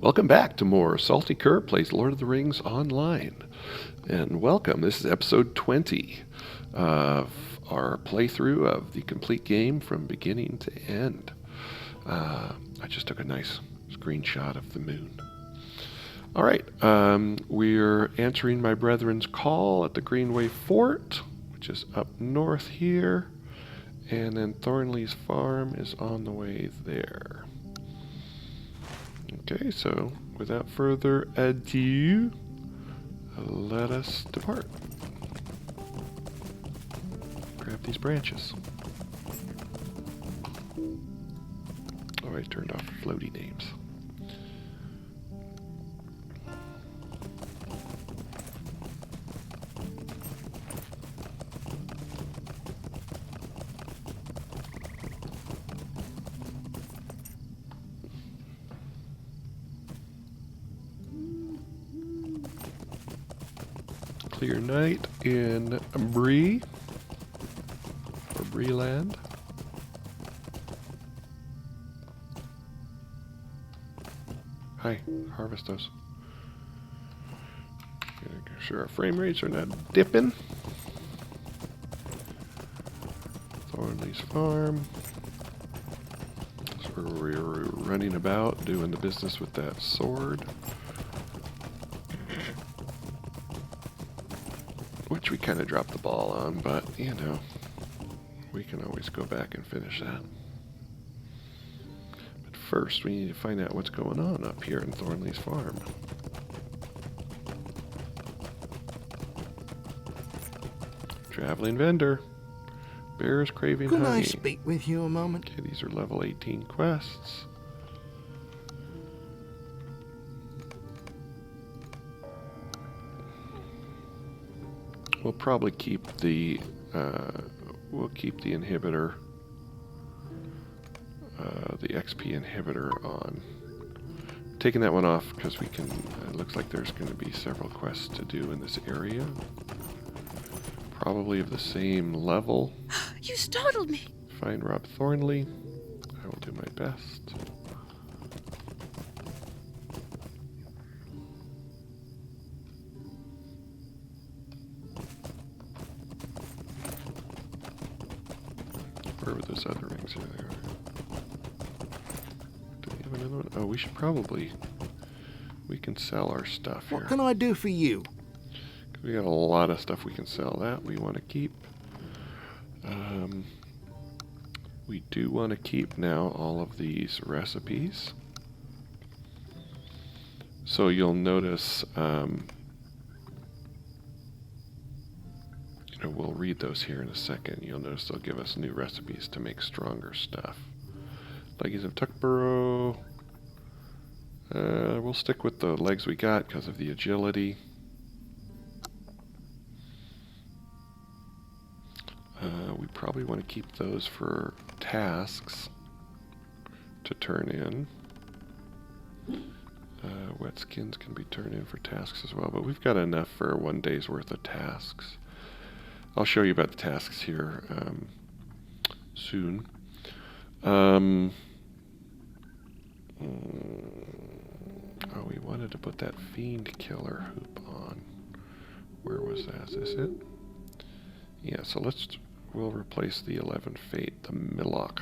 Welcome back to more Salty Cur Plays Lord of the Rings Online. And welcome, this is episode 20 of our playthrough of the complete game from beginning to end. I just took a nice screenshot of the moon. Alright, we're answering my brethren's call at the Greenway Fort, which is up north here. And then Thornley's farm is on the way there. Okay, so without further ado, let us depart. Grab these branches. Oh, I turned off floaty names. Clear night in Bree, or Breeland. Hi, harvest those. Make sure our frame rates are not dipping. Thornley's farm. So we're running about doing the business with that sword. Which we kind of dropped the ball on, but, you know, we can always go back and finish that. But first, we need to find out what's going on up here in Thornley's farm. Traveling vendor. Bears craving honey. Can I speak with you a moment? Okay, these are level 18 quests. We'll probably keep the inhibitor, the XP inhibitor on. Taking that one off because we can. It looks like there's going to be several quests to do in this area. Probably of the same level. You startled me. Find Rose Thornley. I will do my best. Where were those other rings? Here they are. Do we have another one? Oh, we should probably... We can sell our stuff here. What can I do for you? We got a lot of stuff we can sell. That we want to keep. We do want to keep now all of these recipes. So you'll notice... we'll read those here in a second. You'll notice they'll give us new recipes to make stronger stuff. Leggies of Tuckborough. We'll stick with the legs we got because of the agility. We probably want to keep those for tasks to turn in. Wet skins can be turned in for tasks as well, but we've got enough for 1 day's worth of tasks. I'll show you about the tasks here soon. Oh, we wanted to put that fiend killer hoop on. Where was that? Is this it? Yeah, so we'll replace the 11 Fate, the Millock.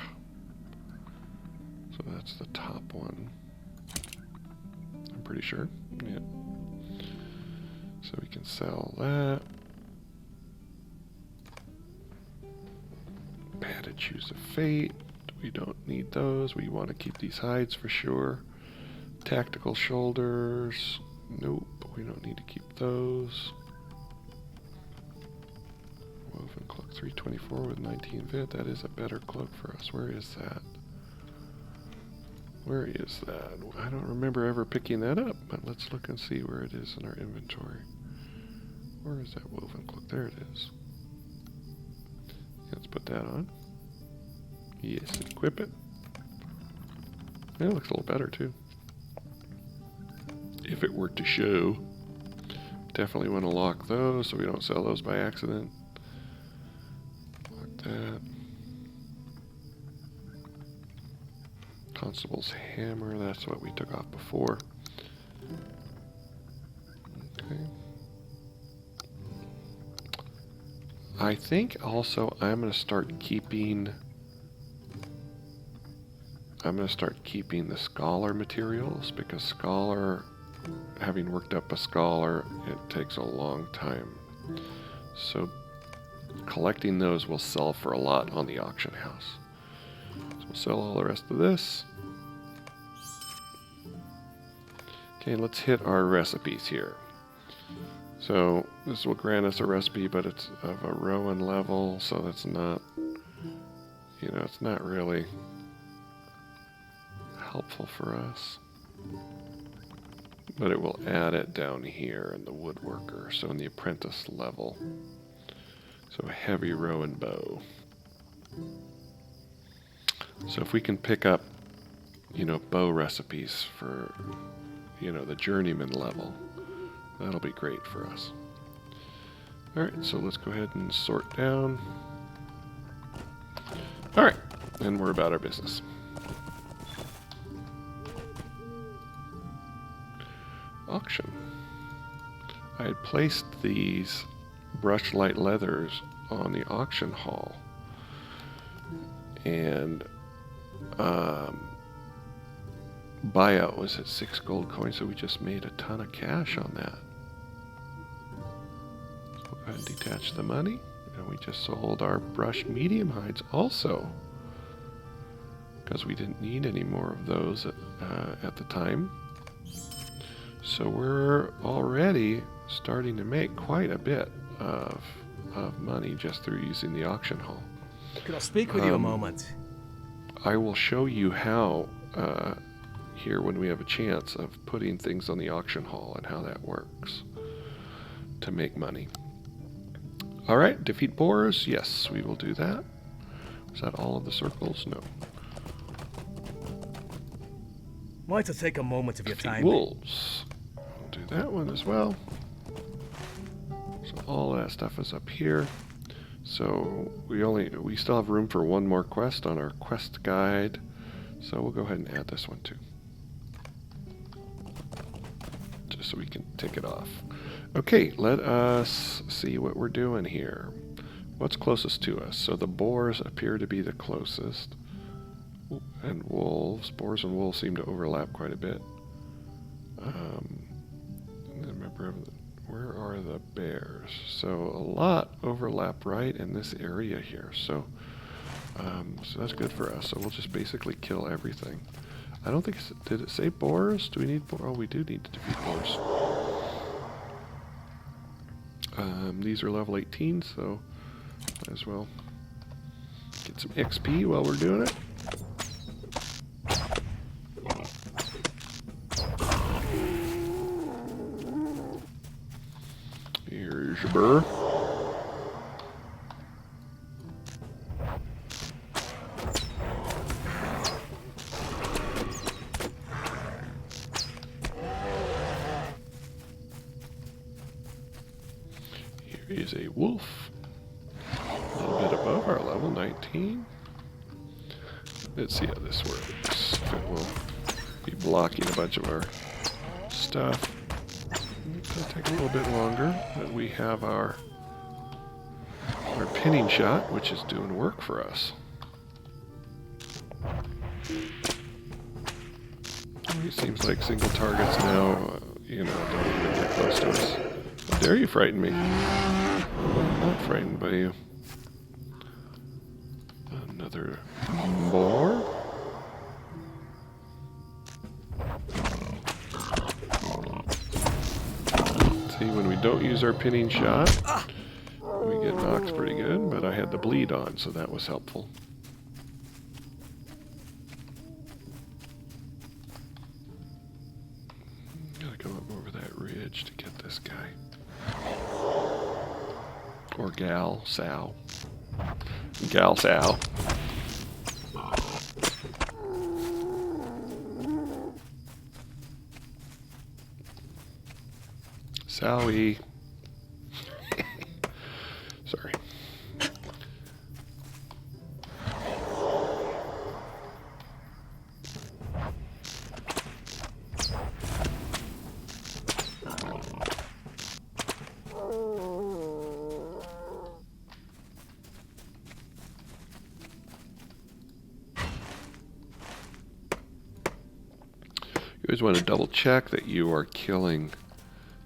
So that's the top one. I'm pretty sure. Yeah. So we can sell that. Padded Shoes of Fate. We don't need those. We want to keep these hides for sure. Tactical Shoulders. Nope, we don't need to keep those. Woven Cloak 324 with 19 vid. That is a better cloak for us. Where is that? Where is that? I don't remember ever picking that up, but let's look and see where it is in our inventory. Where is that woven cloak? There it is. Let's put that on. Yes, equip it. Yeah, it looks a little better too. If it were to show. Definitely want to lock those so we don't sell those by accident. Lock that. Constable's hammer, that's what we took off before. Okay. I think also I'm going to start keeping the scholar materials, because scholar, having worked up a scholar, it takes a long time. So collecting those will sell for a lot on the auction house. So we'll sell all the rest of this. Okay, let's hit our recipes here. So this will grant us a recipe, but it's of a Rowan level, so that's not, it's not really helpful for us. But it will add it down here in the woodworker, so in the apprentice level. So a heavy Rowan bow. So if we can pick up, bow recipes for, the journeyman level, that'll be great for us. Alright, so let's go ahead and sort down. Alright, and we're about our business. Auction. I had placed these brushed light leathers on the auction hall, and buyout was at 6 gold coins, so we just made a ton of cash on that. So we'll go ahead and detach the money, and we just sold our brushed medium hides also, because we didn't need any more of those at the time. So we're already starting to make quite a bit of money just through using the auction hall. Could I speak with you a moment? I will show you how here when we have a chance of putting things on the auction hall and how that works to make money. Alright, defeat boars. Yes, we will do that. Is that all of the circles? No. I'd like to take a moment of your Defeat time. wolves. We'll do that one as well. So all that stuff is up here. So we still have room for one more quest on our quest guide. So we'll go ahead and add this one too. Just so we can tick it off. Okay, let us see what we're doing here. What's closest to us? So the boars appear to be the closest. And wolves. Boars and wolves seem to overlap quite a bit. And then remember, where are the bears? So a lot overlap right in this area here. So that's good for us. So we'll just basically kill everything. I don't think did it say boars? Do we need boars? Oh, we do need to defeat boars. These are level 18, so might as well get some XP while we're doing it. Here's your burr. Here is a wolf. A little bit above our level 19. Let's see how this works. If it will be blocking a bunch of our stuff. It's going to take a little bit longer, but we have our pinning shot, which is doing work for us. It seems like single targets now, don't even get close to us. How dare you frighten me? I'm not frightened by you. Another boar. See, when we don't use our pinning shot, we get knocked pretty good, but I had the bleed on, so that was helpful. Gotta go up over that ridge to get this guy. Or gal, sow. Gal, sow. Sowie. Sorry. always want to double check that you are killing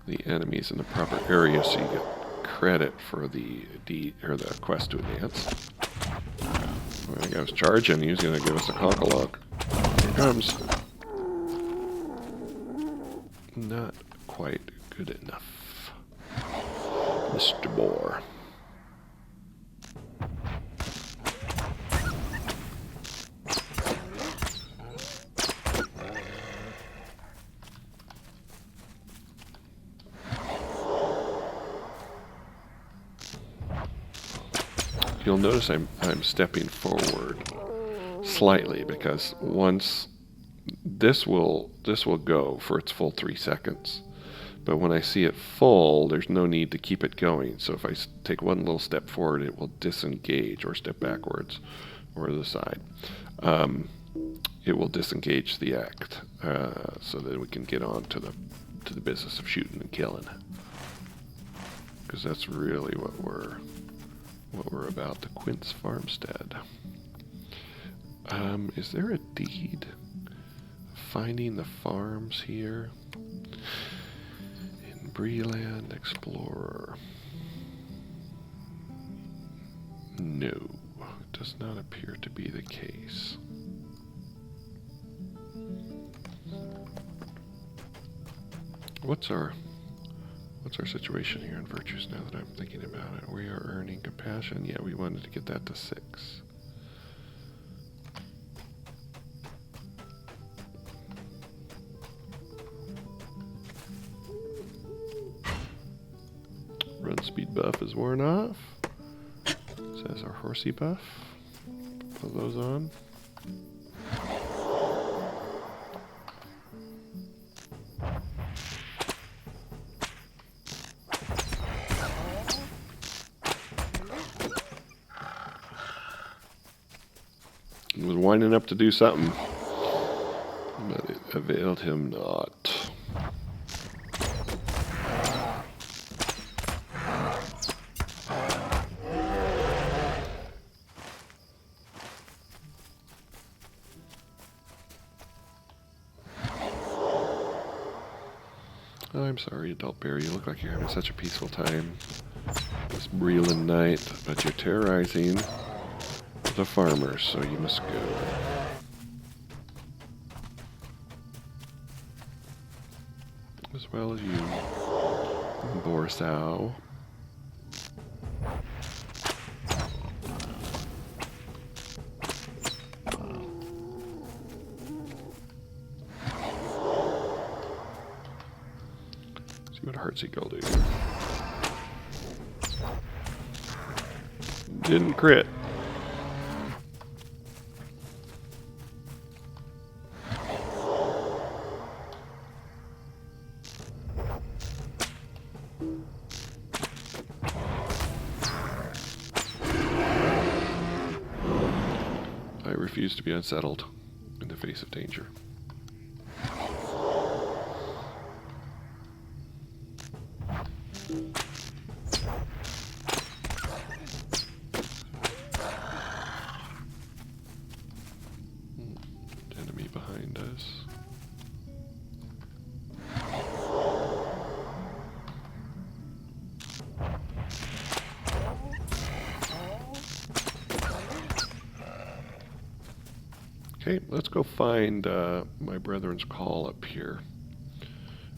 the enemies in the proper area so you get credit for the quest to advance. I think I was charging. He was going to give us a cock-a-lock. Here comes. Not quite good enough. Mr. Boar. You'll notice I'm stepping forward slightly because once this will go for its full 3 seconds, but when I see it full, there's no need to keep it going. So if I take one little step forward, it will disengage, or step backwards, or to the side. It will disengage the act, so that we can get on to the business of shooting and killing, because that's really what we're about, the Quince Farmstead. Is there a deed finding the farms here in Breland Explorer? No, it does not appear to be the case. What's our situation here in virtues now that I'm thinking about it? We are earning compassion. Yeah, we wanted to get that to 6. Run speed buff is worn off. Says our horsey buff. Put those on. He was winding up to do something, but it availed him not. I'm sorry, Adult Bear. You look like you're having such a peaceful time this Breland night, but you're terrorizing the farmers, so you must go. As well as you, Borsau. See what Heartseek will do. Didn't crit. I refuse to be unsettled in the face of danger. Enemy behind us. Okay, let's go find my brethren's call up here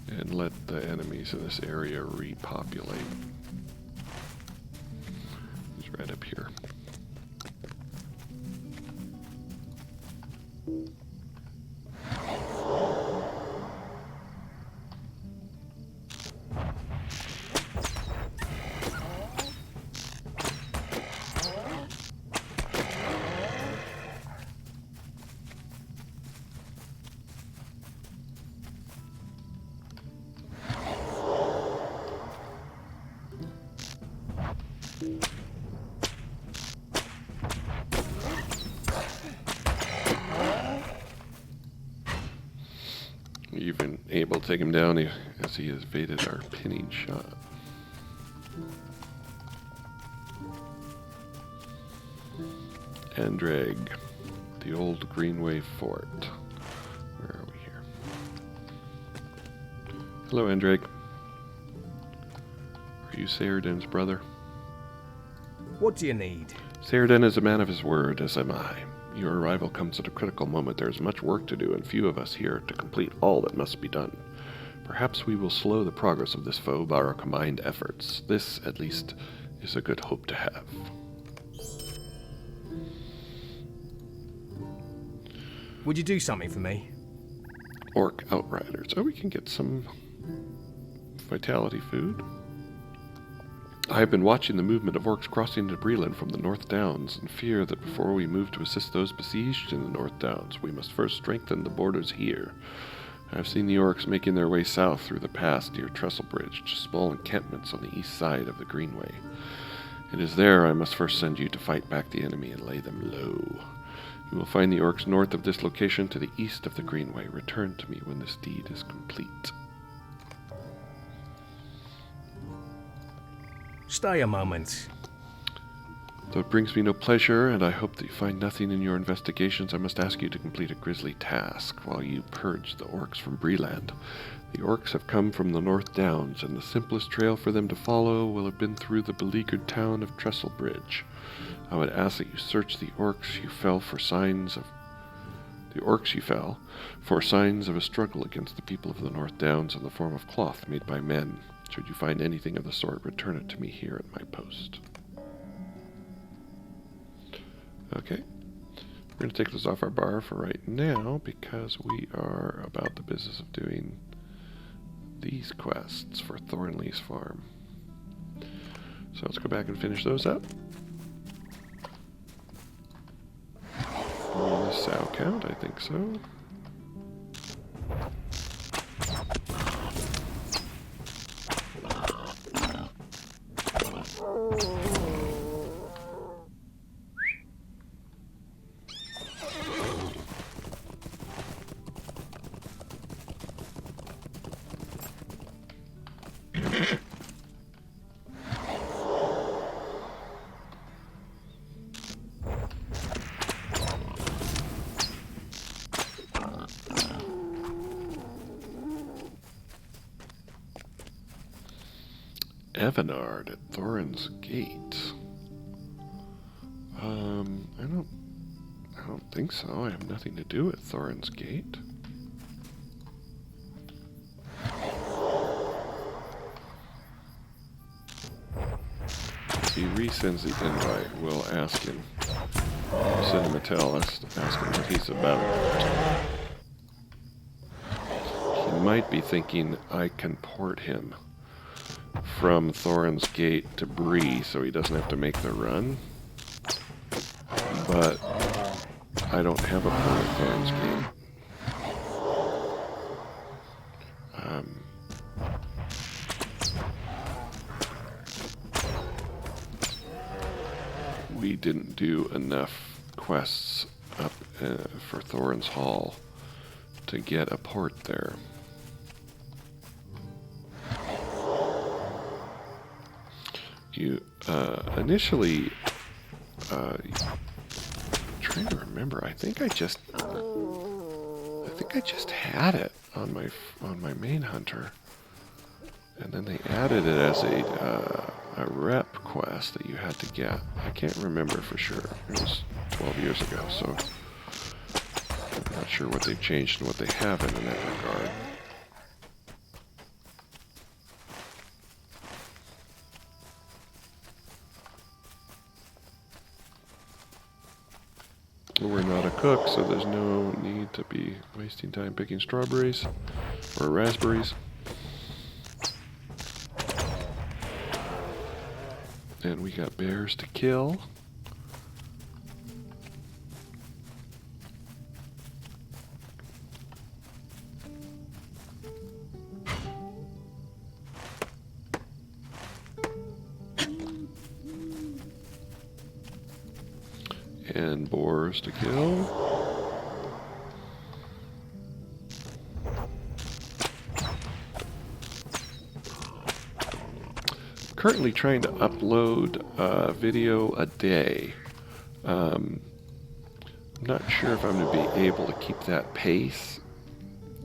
and let the enemies in this area repopulate. He's right up here. You've been able to take him down as he has evaded our pinning shot. Andrag, the old Greenway Fort. Where are we here? Hello, Andrake. Are you Saradin's brother? What do you need? Saradin is a man of his word, as am I. Your arrival comes at a critical moment. There is much work to do, and few of us here to complete all that must be done. Perhaps we will slow the progress of this foe by our combined efforts. This, at least, is a good hope to have. Would you do something for me? Orc outriders. Oh, we can get some vitality food. I have been watching the movement of orcs crossing into Breland from the North Downs, and fear that before we move to assist those besieged in the North Downs, we must first strengthen the borders here. I have seen the orcs making their way south through the pass near Trestle Bridge to small encampments on the east side of the Greenway. It is there I must first send you to fight back the enemy and lay them low. You will find the orcs north of this location to the east of the Greenway. Return to me when this deed is complete. Stay a moment. Though it brings me no pleasure, and I hope that you find nothing in your investigations, I must ask you to complete a grisly task while you purge the orcs from Breland. The orcs have come from the North Downs, and the simplest trail for them to follow will have been through the beleaguered town of Trestle Bridge. I would ask that you search the orcs you fell for signs of a struggle against the people of the North Downs in the form of cloth made by men. Should you find anything of the sort, return it to me here at my post. Okay. We're going to take this off our bar for right now because we are about the business of doing these quests for Thornley's farm. So let's go back and finish those up. The sow count, I think so. Evanard at Thorin's Gate. I don't think so. I have nothing to do with Thorin's Gate. If he resends the invite, we'll ask him. Send him a tell us to ask him what he's about. He might be thinking I can port him from Thorin's Gate to Bree so he doesn't have to make the run. But I don't have a port at Thorin's Gate. We didn't do enough quests up for Thorin's Hall to get a port there. You initially trying to remember. I think I just had it on my main hunter, and then they added it as a rep quest that you had to get. I can't remember for sure. It was 12 years ago, so I'm not sure what they've changed and what they haven't in that regard. We're not a cook, so there's no need to be wasting time picking strawberries or raspberries. And we got bears to kill. And boars to kill. Currently trying to upload a video a day. I'm not sure if I'm going to be able to keep that pace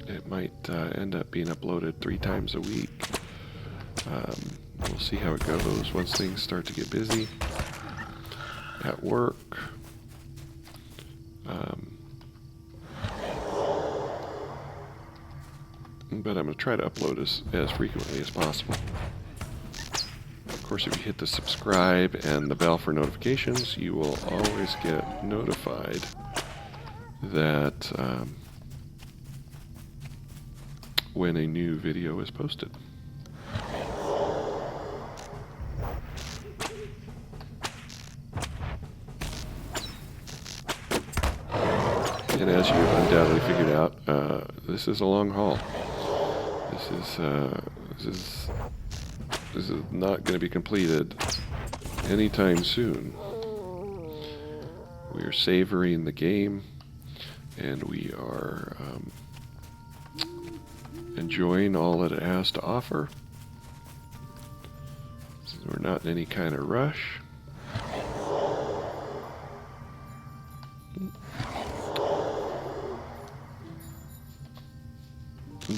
it might end up being uploaded 3 times a week. We'll see how it goes once things start to get busy at work. But I'm going to try to upload as frequently as possible. Of course, if you hit the subscribe and the bell for notifications, you will always get notified that when a new video is posted. And as you undoubtedly figured out, this is a long haul. This is not going to be completed anytime soon. We are savoring the game, and we are enjoying all that it has to offer. We're not in any kind of rush.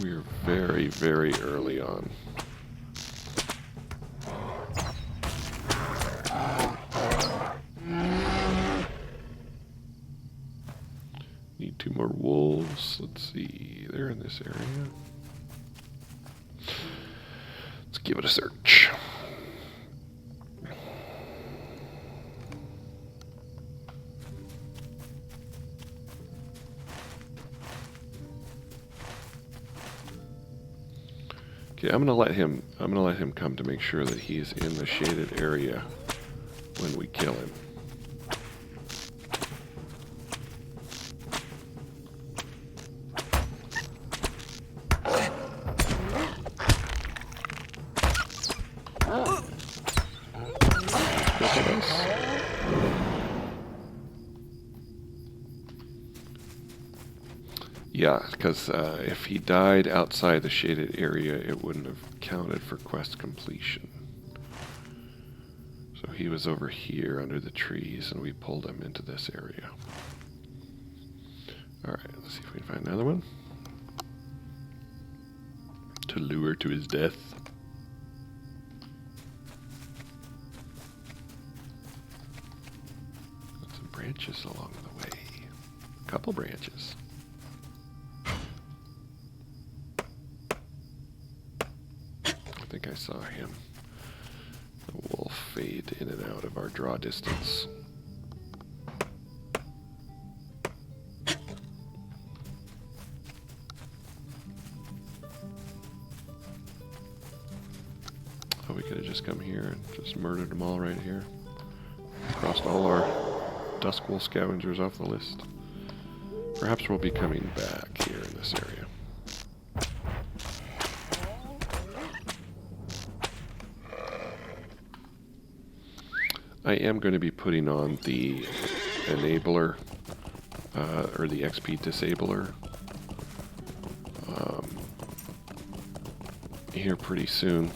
We're very, very early on. Need 2 more wolves. Let's see. They're in this area. Let's give it a search. Okay, I'm gonna let him come to make sure that he's in the shaded area when we kill him. Yeah, because if he died outside the shaded area, it wouldn't have counted for quest completion. So he was over here under the trees, and we pulled him into this area. Alright, let's see if we can find another one. To lure to his death. Got some branches along the way. A couple branches. I think I saw him. The wolf fade in and out of our draw distance. Oh, we could have just come here and just murdered them all right here. Crossed all our Duskwolf scavengers off the list. Perhaps we'll be coming back here in this area. I am going to be putting on the enabler, or the XP disabler, here pretty soon,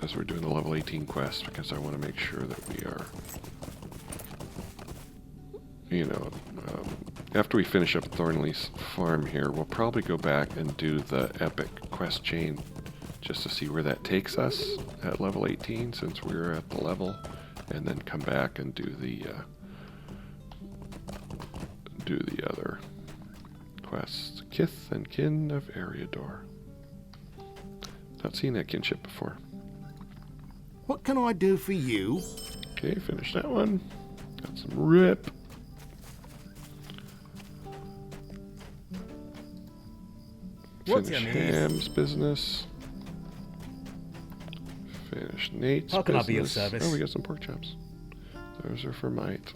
as we're doing the level 18 quest, because I want to make sure that we are, you know, after we finish up Thornley's farm here, we'll probably go back and do the epic quest chain, just to see where that takes us at level 18, since we're at the level. And then come back and do the other quests. Kith and Kin of Eriador. Not seen that kinship before. What can I do for you? Okay, finish that one. Got some rip. Finish Ham's business. Finish Nate's How can business. I be of service? Oh, we got some pork chops. Those are for Might.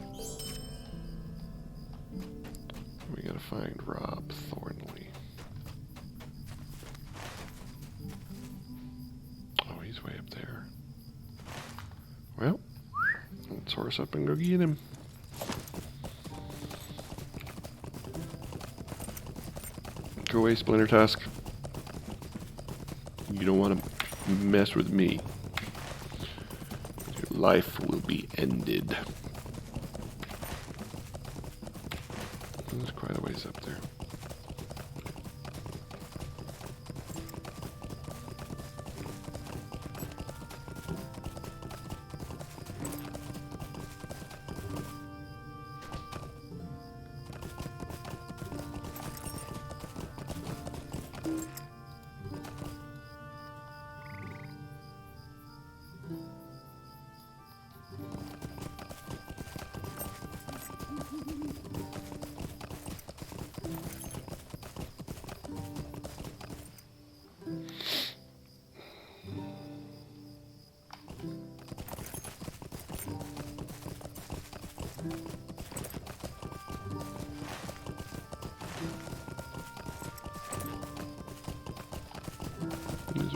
We gotta find Rob Thornley. Oh, he's way up there. Well, let's horse up and go get him. Go away, Splinter Tusk. You don't want to mess with me. Your life will be ended. There's quite a ways up there.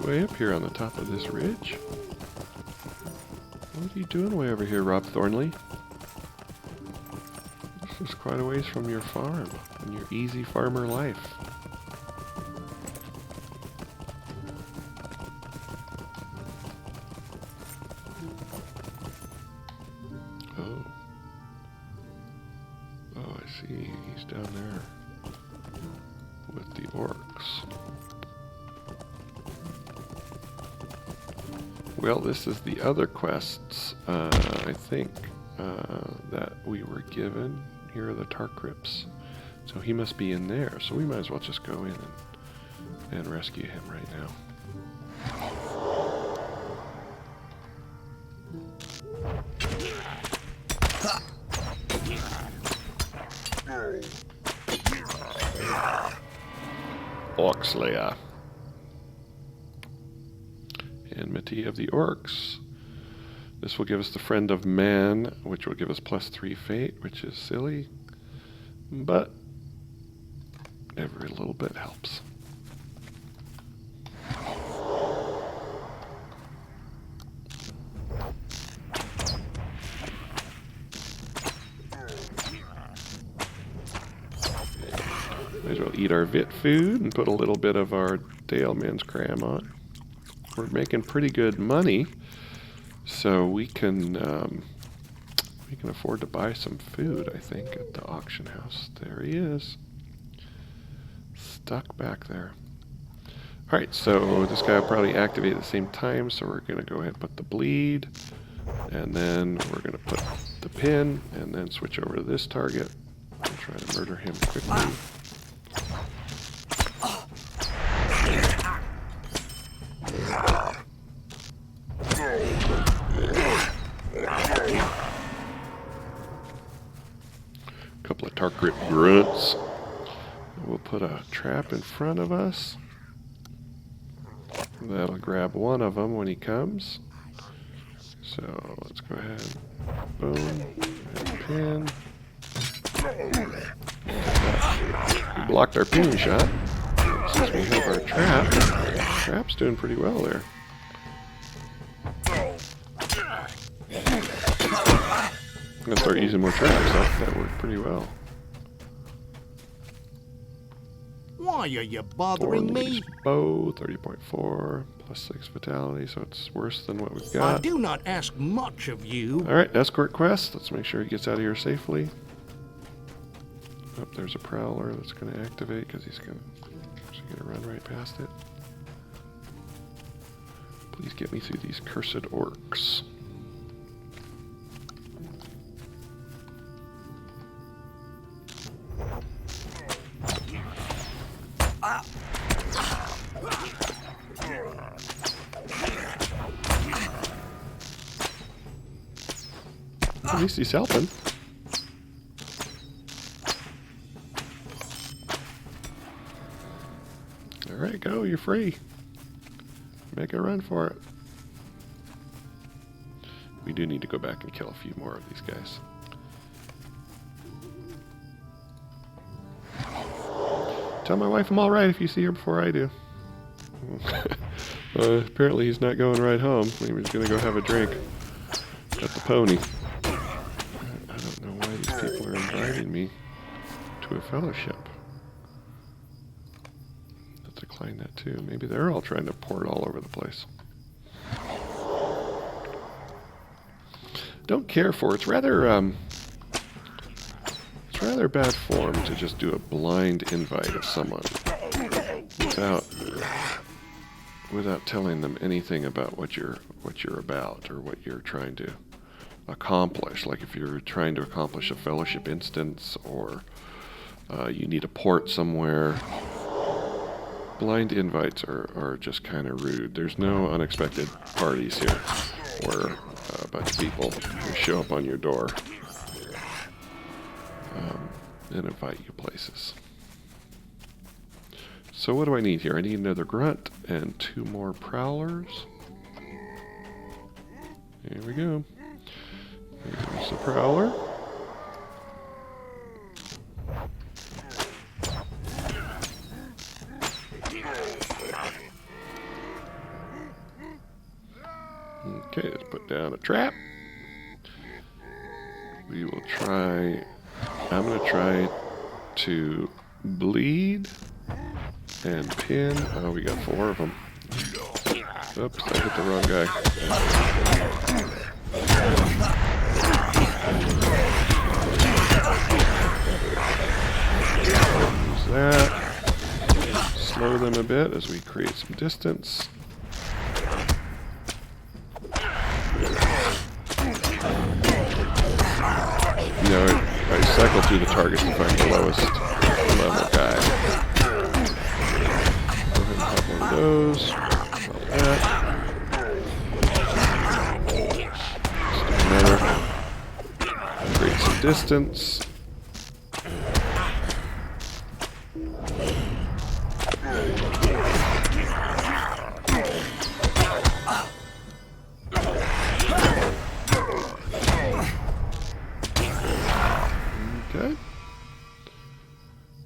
way up here on the top of this ridge? What are you doing way over here, Rose Thornley? This is quite a ways from your farm and your easy farmer life. Oh. Oh, I see. He's down there with the orcs. Well, this is the other quests, I think, that we were given. Here are the Tarkrips. So he must be in there. So we might as well just go in and rescue him right now. Orc Slayer. Enmity of the Orcs. This will give us the Friend of Man, which will give us +3 fate, which is silly, but every little bit helps. Might as well eat our vit food and put a little bit of our Daleman's cram on. We're making pretty good money, so we can afford to buy some food, I think, at the auction house. There he is, stuck back there. All right, so this guy will probably activate at the same time, so we're going to go ahead and put the bleed, and then we're going to put the pin, and then switch over to this target and try to murder him quickly. Couple of Tarkrip grunts. We'll put a trap in front of us. That'll grab one of them when he comes. So let's go ahead. Boom. And pin. We blocked our pin shot. Since we have our trap, the trap's doing pretty well there. I'm gonna start using more traps. That worked pretty well. Why are you bothering me? Bow, 30.4, +6 vitality, so it's worse than what we've got. I do not ask much of you. Alright, escort quest. Let's make sure he gets out of here safely. Oh, there's a prowler that's going to activate because he's going to run right past it. Please get me through these cursed orcs. At least he's helping. Alright, go, you're free. Make a run for it. We do need to go back and kill a few more of these guys. Tell my wife I'm alright if you see her before I do. Apparently he's not going right home. Maybe he's going to go have a drink at the pony. I don't know why these people are inviting me to a fellowship. Let's decline that too. Maybe they're all trying to pour it all over the place. Don't care for it. It's rather bad form to just do a blind invite of someone without telling them anything about what you're about or what you're trying to accomplish. Like if you're trying to accomplish a fellowship instance or you need a port somewhere, blind invites are just kind of rude. There's no unexpected parties here where a bunch of people who show up on your door and invite you places. So what do I need here? I need another grunt and 2 more prowlers. Here we go. Here's the prowler. Okay, let's put down a trap. We will try... I'm going to try to bleed and pin. Oh, we got 4 of them. Oops, I hit the wrong guy. Use that. Slow them a bit as we create some distance. You know, I cycle through the targets and find the lowest level guy. Go ahead and pop one of those. Like that. Just do another. Create some distance. Okay.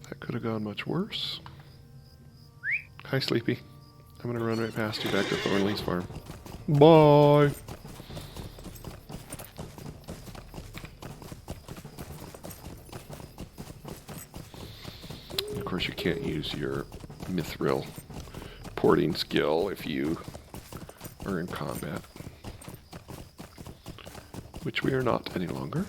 That could have gone much worse. Hi, Sleepy. I'm going to run right past you back to Thornley's farm. Bye! Of course, you can't use your mithril porting skill if you are in combat. Which we are not any longer.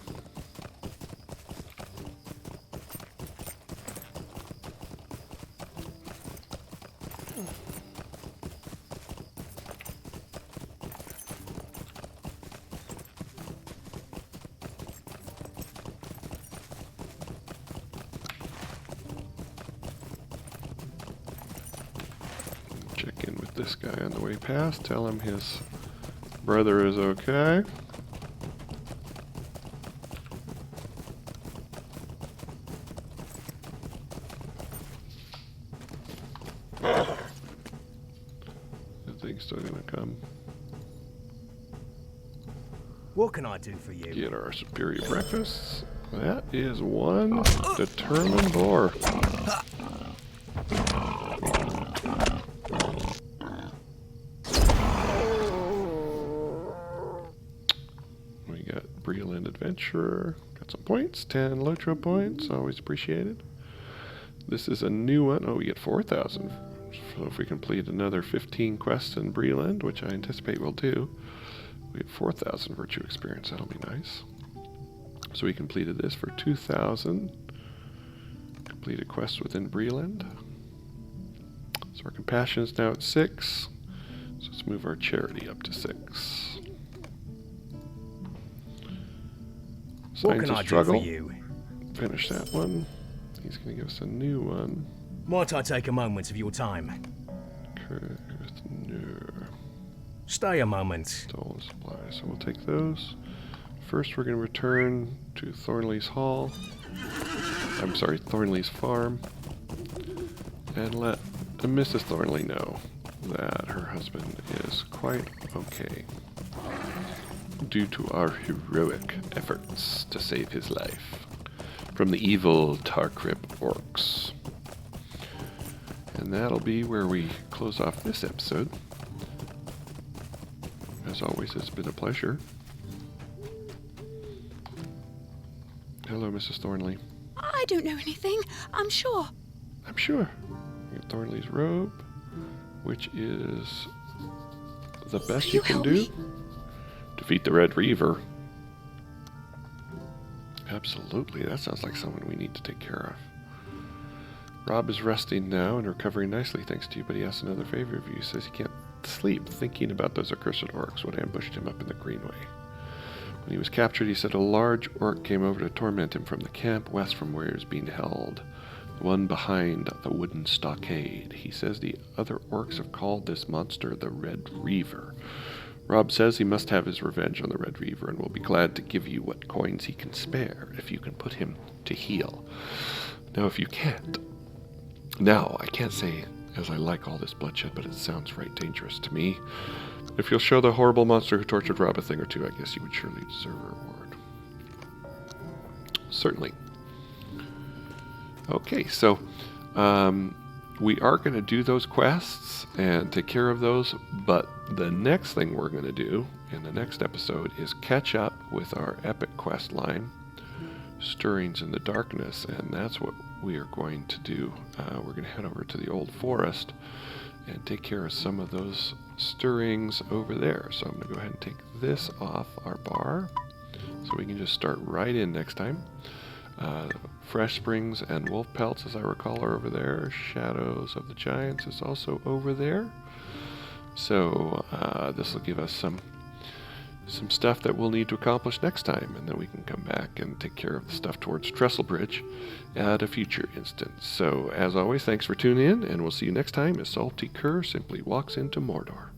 Check in with this guy on the way past. Tell him his brother is okay. The thing's still gonna come. What can I do for you? Get our superior breakfasts. That is one determined boar. We got Breland Adventurer. Got some points. 10 LOTRO points. Always appreciated. This is a new one. Oh, we get 4,000. So if we complete another 15 quests in Breland, which I anticipate we'll do, we have 4,000 virtue experience. That'll be nice. So we completed this for 2,000. Completed quests within Breland. So our compassion is now at 6. So let's move our charity up to 6. What Signs can of I do struggle. for you? Finish that one. He's going to give us a new one. Might I take a moment of your time? Stay a moment. Stolen supplies. So we'll take those. First, we're going to return to Thornley's Hall. I'm sorry, Thornley's farm. And let Mrs. Thornley know that her husband is quite okay, due to our heroic efforts to save his life from the evil Tarkrip Orcs. And that'll be where we close off this episode. As always, it's been a pleasure. Hello, Mrs. Thornley. I don't know anything, I'm sure. I'm sure. You get Thornley's robe, which is the best you can help do. me? Defeat the Red Reaver. Absolutely, that sounds like someone we need to take care of. Rob is resting now and recovering nicely thanks to you, but he asks another favor of you. He says he can't sleep thinking about those accursed orcs when ambushed him up in the Greenway. When he was captured, he said a large orc came over to torment him from the camp west from where he was being held, the one behind the wooden stockade. He says the other orcs have called this monster the Red Reaver. Rob says he must have his revenge on the Red Reaver and will be glad to give you what coins he can spare if you can put him to heel. Now, if you can't... Now, I can't say as I like all this bloodshed, but it sounds right dangerous to me. If you'll show the horrible monster who tortured Rob a thing or two, I guess you would surely deserve a reward. Certainly. Okay, so we are going to do those quests and take care of those, but the next thing we're going to do in the next episode is catch up with our epic quest line, Stirrings in the Darkness, and that's what we are going to do. We're going to head over to the Old Forest and take care of some of those stirrings over there. So I'm going to go ahead and take this off our bar so we can just start right in next time. Fresh Springs and Wolf Pelts, as I recall, are over there. Shadows of the Giants is also over there. So this will give us some stuff that we'll need to accomplish next time, and then we can come back and take care of the stuff towards Trestle Bridge at a future instance. So, as always, thanks for tuning in, and we'll see you next time as Salty Cur simply walks into Mordor.